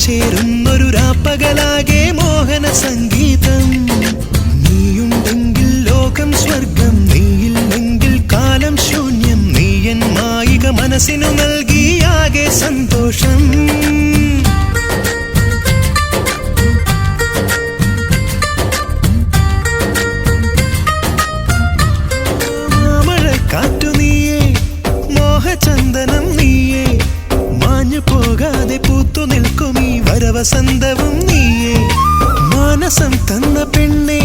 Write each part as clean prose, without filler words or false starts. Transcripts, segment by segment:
ചേരുന്നൊരു രാപ്പകലാകെ മോഹന സംഗീതം. നീയുണ്ടെങ്കിൽ ലോകം സ്വർഗം, നീയില്ലെങ്കിൽ കാലം ശൂന്യം. നീയൻ മായിക മനസ്സിനു നൽകിയാകെ സന്തോഷം. കാറ്റു നീയേ, മോഹചന്ദനം നീയേ, മാഞ്ഞു പോകാതെ പൂത്തു നിൽക്കും ഈ വരവസന്തവും നീയേ. മാനസം തന്ന പെണ്ണേ,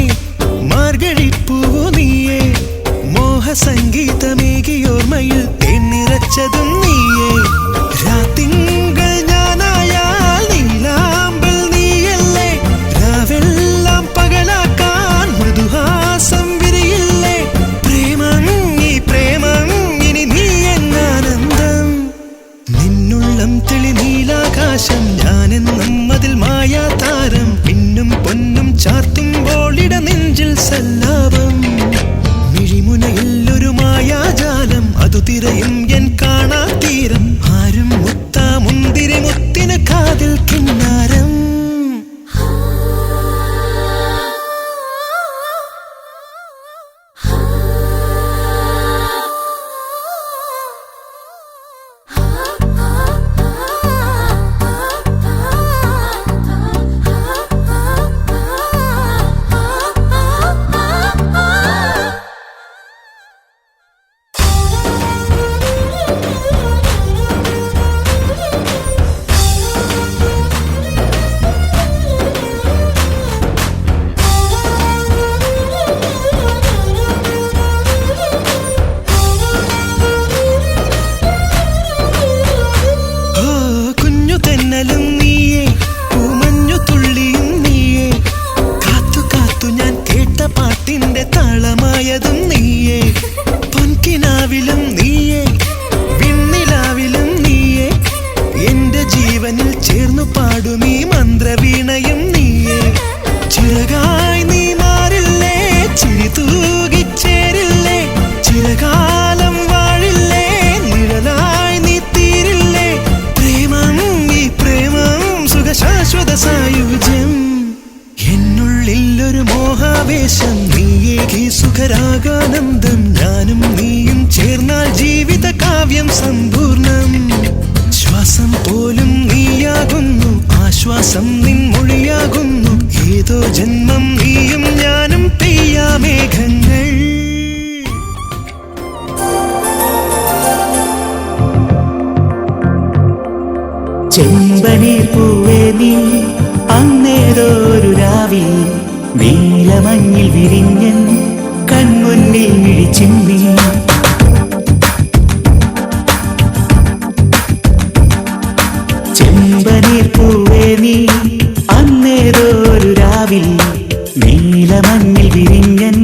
മാർഗഴിപ്പൂവു നീയേ, മോഹസംഗീതമേകിയോർമ്മയിൽ തേന്നിറച്ചതും നീയേ. രാത്തിങ്കൾ ഞാനായാൽ നീലാമ്പൽ നീയല്ലേ, രാവെല്ലാം പകലാക്കാൻ മൃദുഹാസം വിരിയില്ലേ. പ്രേമം ഈ പ്രേമം ഇനി നീ എന്നാനന്ദം. നിന്നുള്ളം തെളി നീലാകാശം, ഞാനെന്നും അതിൽ മായാതാരം. പിന്നും പൊന്നും ചാർത്തുമ്പോൾ ഇട നെഞ്ചിൽ സല്ലാപം. മിഴിമുനയിൽ ഒരു മായാജാലം, അതു തിരയും എൻ കാണാ തീരം. ആരും മുത്താ മുന്തിരി മുത്തിന് കാതിൽ കിന്നാരം. താളമായതും നീയേ, പൊൻകിനാവിലും നീയേ, വിണ്ണിലാവിലും നീയേ. എന്റെ ജീവനിൽ ചേർന്നു പാടുമീ മന്ത്രവീണയും നീയേ. ചിറകായി നീ മാറില്ലേ, ചിരി തൂകിച്ചേരില്ലേ, ചിരകാലം വാഴില്ലേ, നിഴലായി നീ തീരില്ലേ. പ്രേമം ഈ പ്രേമം സുഖശാശ്വത സായുജ്യം. എന്നുള്ളിൽ ഒരു മോഹാവേശം, നീയേകി സുഖരാഗാനന്ദം. ഞാനും നീയും ചേർന്നാൽ ജീവിത കാവ്യം സമ്പൂർണം. ശ്വാസം പോലും നീയാകുന്നു, ആശ്വാസം നിൻ മൊഴിയാകുന്നു. ഏതോ ജന്മം നീയും ഞാനും പെയ്യാമേഘങ്ങൾ. ചെമ്പനീർ പൂവേ നീ അന്നേതൊരു രാവിൽ നീലമഞ്ഞിൽ വിരിഞ്ഞൻ കൺമുന്നിൽ മിഴിച്ചിന്നി. ചെമ്പനീർ പൂവേ നീ അന്നേതൊരു രാവിൽ നീലമഞ്ഞിൽ വിരിഞ്ഞൻ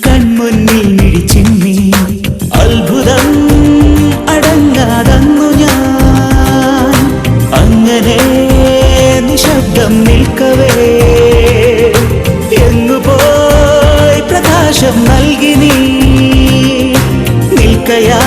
കൺമുന്നിൽ മിഴിച്ചിന്നി. അത്ഭുതം അടങ്ങാതന്നു ഞാൻ അങ്ങനെ നിശബ്ദം നിൽക്കവേ. എങ്ങുപോയി പ്രകാശം നൽകി നീ നിൽക്കയാ